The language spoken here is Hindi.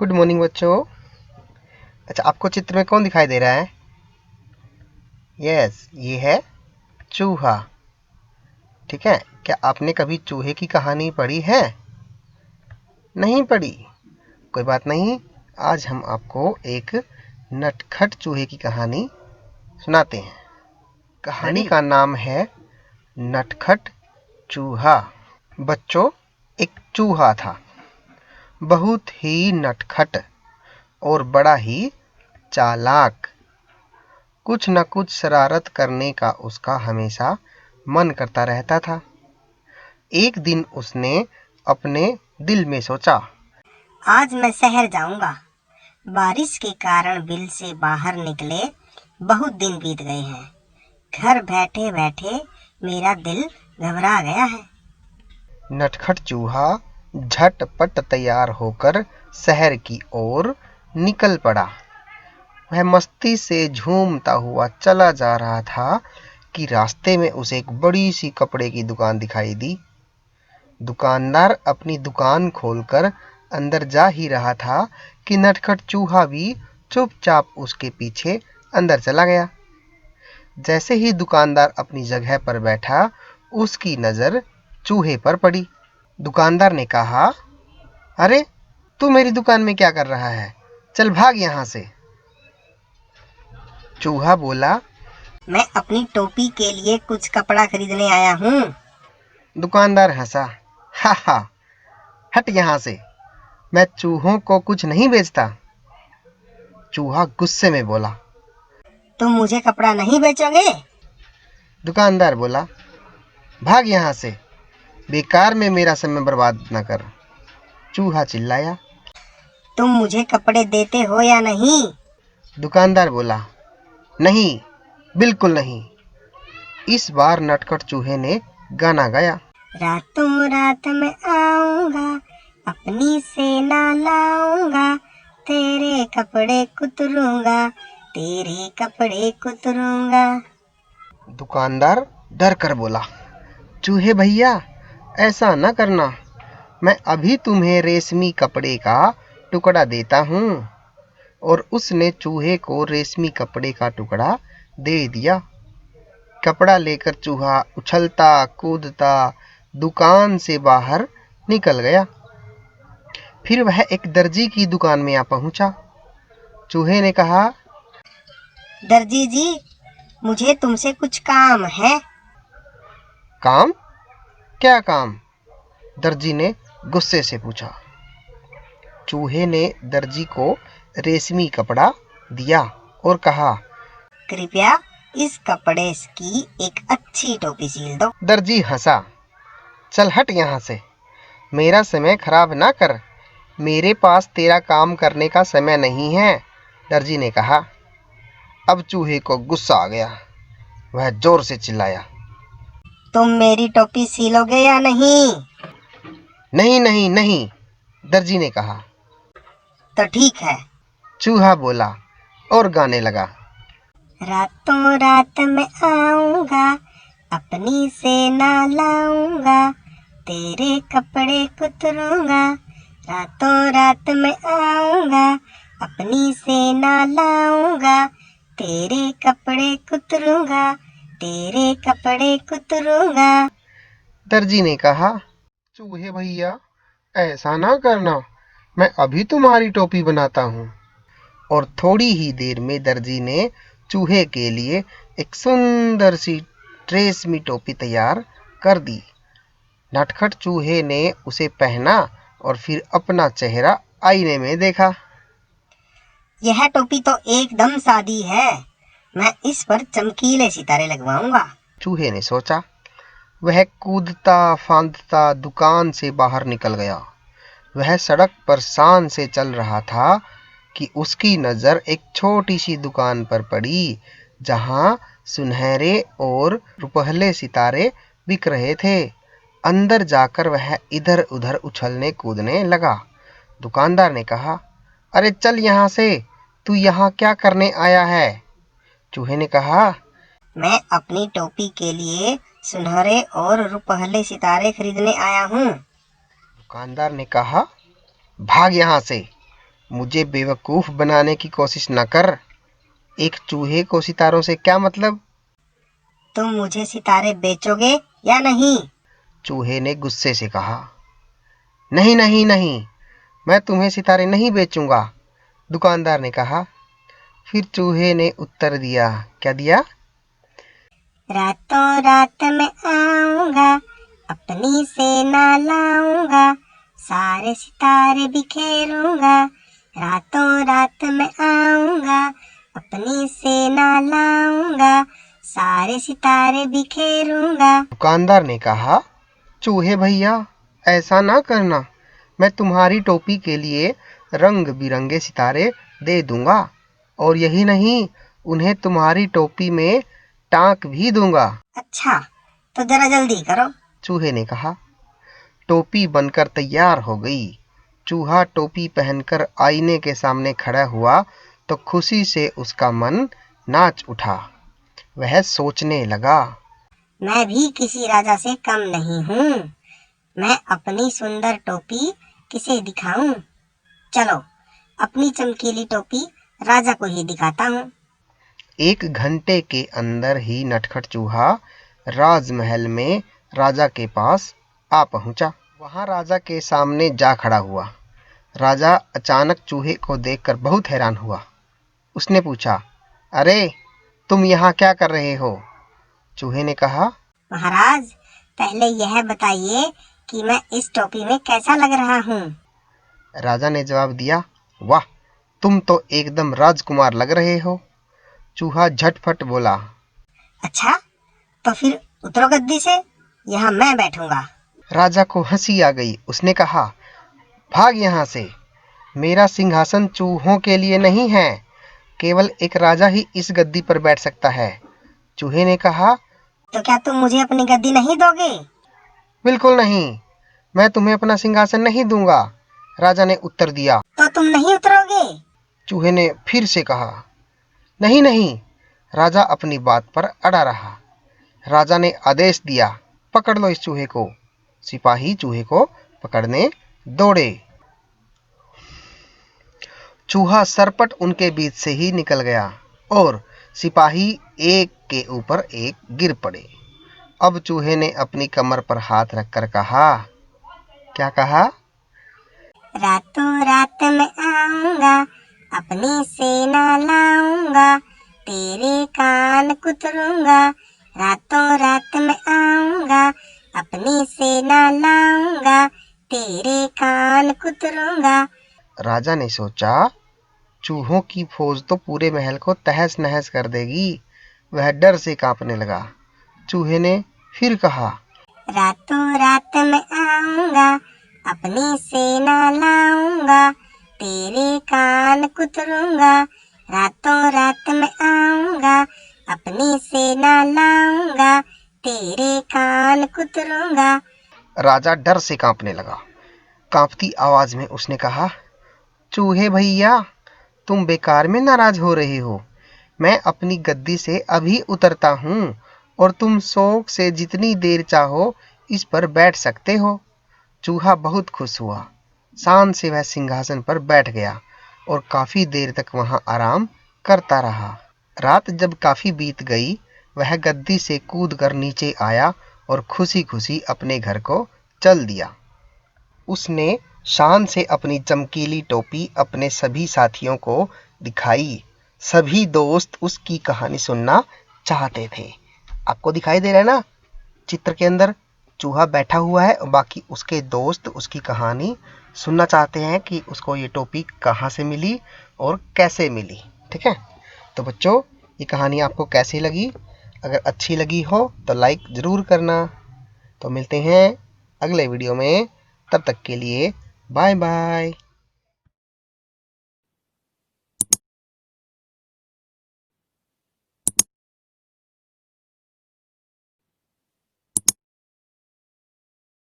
गुड मॉर्निंग बच्चों। अच्छा, आपको चित्र में कौन दिखाई दे रहा है? यस, ये है चूहा। ठीक है, क्या आपने कभी चूहे की कहानी पढ़ी है? नहीं पढ़ी? कोई बात नहीं, आज हम आपको एक नटखट चूहे की कहानी सुनाते हैं। कहानी का नाम है नटखट चूहा। बच्चों, एक चूहा था, बहुत ही नटखट और बड़ा ही चालाक। कुछ न कुछ शरारत करने का उसका हमेशा मन करता रहता था। एक दिन उसने अपने दिल में सोचा, आज मैं शहर जाऊंगा। बारिश के कारण बिल से बाहर निकले बहुत दिन बीत गए हैं। घर बैठे बैठे मेरा दिल घबरा गया है। नटखट चूहा झटपट तैयार होकर शहर की ओर निकल पड़ा। वह मस्ती से झूमता हुआ चला जा रहा था कि रास्ते में उसे एक बड़ी सी कपड़े की दुकान दिखाई दी। दुकानदार अपनी दुकान खोलकर अंदर जा ही रहा था कि नटखट चूहा भी चुपचाप उसके पीछे अंदर चला गया। जैसे ही दुकानदार अपनी जगह पर बैठा, उसकी नजर चूहे पर पड़ी। दुकानदार ने कहा, अरे, तू मेरी दुकान में क्या कर रहा है? चल भाग यहाँ से। चूहा बोला, मैं अपनी टोपी के लिए कुछ कपड़ा खरीदने आया हूँ। दुकानदार हंसा, हा हा, हट यहाँ से, मैं चूहों को कुछ नहीं बेचता। चूहा गुस्से में बोला, तुम मुझे कपड़ा नहीं बेचोगे? दुकानदार बोला, भाग यहाँ से, बेकार में मेरा समय बर्बाद न कर। चूहा चिल्लाया। तुम मुझे कपड़े देते हो या नहीं? दुकानदार बोला, नहीं, बिल्कुल नहीं। इस बार नटखट चूहे ने गाना गाया, रातों रात में आऊंगा, अपनी सेना लाऊंगा, तेरे कपड़े कुतरूंगा, तेरे कपड़े कुतरूंगा। दुकानदार डर कर बोला, चूहे भैया, ऐसा न करना, मैं अभी तुम्हें रेशमी कपड़े का टुकड़ा देता हूँ। और उसने चूहे को रेशमी कपड़े का टुकड़ा दे दिया। कपड़ा लेकर चूहा उछलता कूदता दुकान से बाहर निकल गया। फिर वह एक दर्जी की दुकान में आ पहुंचा। चूहे ने कहा, दर्जी जी, मुझे तुमसे कुछ काम है। काम? क्या काम? दर्जी ने गुस्से से पूछा। चूहे ने दर्जी को रेशमी कपड़ा दिया और कहा, कृपया इस कपड़े की एक अच्छी टोपी सील दो। दर्जी हंसा, चल हट यहाँ से, मेरा समय खराब ना कर, मेरे पास तेरा काम करने का समय नहीं है। दर्जी ने कहा। अब चूहे को गुस्सा आ गया। वह जोर से चिल्लाया, तुम मेरी टोपी सीलोगे या नहीं? नहीं नहीं नहीं, दर्जी ने कहा। तो ठीक है। चूहा बोला और गाने लगा, रातों रात में आऊंगा, अपनी सेना लाऊंगा, तेरे कपड़े कुतरूंगा। रातों रात में आऊंगा, अपनी सेना लाऊंगा, तेरे कपड़े कुतरूंगा, तेरे कपड़े कुतरूंगा। दर्जी ने कहा, चूहे भैया, ऐसा ना करना, मैं अभी तुम्हारी टोपी बनाता हूँ। और थोड़ी ही देर में दर्जी ने चूहे के लिए एक सुंदर सी रेशमी टोपी तैयार कर दी। नटखट चूहे ने उसे पहना और फिर अपना चेहरा आईने में देखा। यह टोपी तो एकदम सादी है, मैं इस पर चमकीले सितारे लगवाऊंगा। चूहे ने सोचा। वह कूदता फांदता दुकान से बाहर निकल गया। वह सड़क पर शान से चल रहा था कि उसकी नजर एक छोटी सी दुकान पर पड़ी, जहां सुनहरे और रुपहले सितारे बिक रहे थे। अंदर जाकर वह इधर उधर उछलने कूदने लगा। दुकानदार ने कहा, अरे चल यहाँ से, तू यहाँ क्या करने आया है? चूहे ने कहा, मैं अपनी टोपी के लिए सुनहरे और रुपहले सितारे खरीदने आया हूँ। दुकानदार ने कहा, भाग यहाँ से, मुझे बेवकूफ बनाने की कोशिश न कर। एक चूहे को सितारों से क्या मतलब? तुम मुझे सितारे बेचोगे या नहीं? चूहे ने गुस्से से कहा। नहीं नहीं नहीं, मैं तुम्हें सितारे नहीं बेचूंगा, दुकानदार ने कहा। फिर चूहे ने उत्तर दिया। क्या दिया? रातों रात में आऊंगा, अपनी सेना लाऊंगा, सारे सितारे बिखेरूंगा। रातों रात में आऊंगा, अपनी सेना लाऊंगा, सारे सितारे बिखेरूंगा। दुकानदार ने कहा, चूहे भैया, ऐसा ना करना। मैं तुम्हारी टोपी के लिए रंग बिरंगे सितारे दे दूंगा, और यही नहीं, उन्हें तुम्हारी टोपी में टांक भी दूंगा। अच्छा, तो जरा जल्दी करो, चूहे ने कहा। टोपी बनकर तैयार हो गई। चूहा टोपी पहनकर आईने के सामने खड़ा हुआ तो खुशी से उसका मन नाच उठा। वह सोचने लगा, मैं भी किसी राजा से कम नहीं हूँ। मैं अपनी सुंदर टोपी किसे दिखाऊं? चलो, अपनी चमकीली टोपी राजा को ही दिखाता हूँ। 1 घंटे के अंदर ही नटखट चूहा राजमहल में राजा के पास आ पहुंचा। वहां राजा के सामने जा खड़ा हुआ। राजा अचानक चूहे को देखकर बहुत हैरान हुआ। उसने पूछा, अरे, तुम यहाँ क्या कर रहे हो? चूहे ने कहा, महाराज, पहले यह बताइए कि मैं इस टोपी में कैसा लग रहा हूँ? राजा ने जवाब दिया, वाह, तुम तो एकदम राजकुमार लग रहे हो। चूहा झटपट बोला, अच्छा, तो फिर उतरो गद्दी से, यहाँ मैं बैठूंगा। राजा को हंसी आ गई। उसने कहा, भाग यहाँ से। मेरा सिंहासन चूहों के लिए नहीं है। केवल एक राजा ही इस गद्दी पर बैठ सकता है। चूहे ने कहा, तो क्या तुम मुझे अपनी गद्दी नहीं दोगे? बिल्कुल नहीं, मैं तुम्हें अपना सिंहासन नहीं दूंगा, राजा ने उत्तर दिया। तो तुम नहीं उतरोगे? चूहे ने फिर से कहा, नहीं नहीं। राजा अपनी बात पर अड़ा रहा। राजा ने आदेश दिया, पकड़ लो इस चूहे को। सिपाही चूहे को पकड़ने दौड़े। चूहा सरपट उनके बीच से ही निकल गया और सिपाही एक के ऊपर एक गिर पड़े। अब चूहे ने अपनी कमर पर हाथ रखकर कहा। क्या कहा? रातों रात में आऊंगा, अपनी सेना लाऊंगा, तेरे कान कुतरूंगा। रातों रात में आऊंगा, अपनी सेना लाऊंगा, तेरे कान कुतरूंगा। राजा ने सोचा, चूहों की फौज तो पूरे महल को तहस नहस कर देगी। वह डर से कांपने लगा। चूहे ने फिर कहा, रातों रात में आऊंगा, अपनी सेना लाऊंगा, तेरे कान कुतरूंगा। रातों रात में आऊंगा, अपनी सेना लाऊंगा, तेरे कान कुतरूंगा। राजा डर से कांपने लगा। कांपती आवाज में उसने कहा, चूहे भैया, तुम बेकार में नाराज हो रहे हो। मैं अपनी गद्दी से अभी उतरता हूँ और तुम शौक से जितनी देर चाहो इस पर बैठ सकते हो। चूहा बहुत खुश हुआ। शान से वह सिंहासन पर बैठ गया और काफी देर तक वहां आराम करता रहा। रात जब काफी बीत गई, वह गद्दी से कूदकर नीचे आया और खुशी खुशी अपने घर को चल दिया। उसने शान से अपनी चमकीली टोपी अपने सभी साथियों को दिखाई। सभी दोस्त उसकी कहानी सुनना चाहते थे। आपको दिखाई दे रहा है ना, चित्र के अंदर चूहा बैठा हुआ है और बाकी उसके दोस्त उसकी कहानी सुनना चाहते हैं कि उसको ये टोपी कहाँ से मिली और कैसे मिली। ठीक है, तो बच्चों, ये कहानी आपको कैसी लगी? अगर अच्छी लगी हो तो लाइक ज़रूर करना। तो मिलते हैं अगले वीडियो में, तब तक के लिए बाय बाय।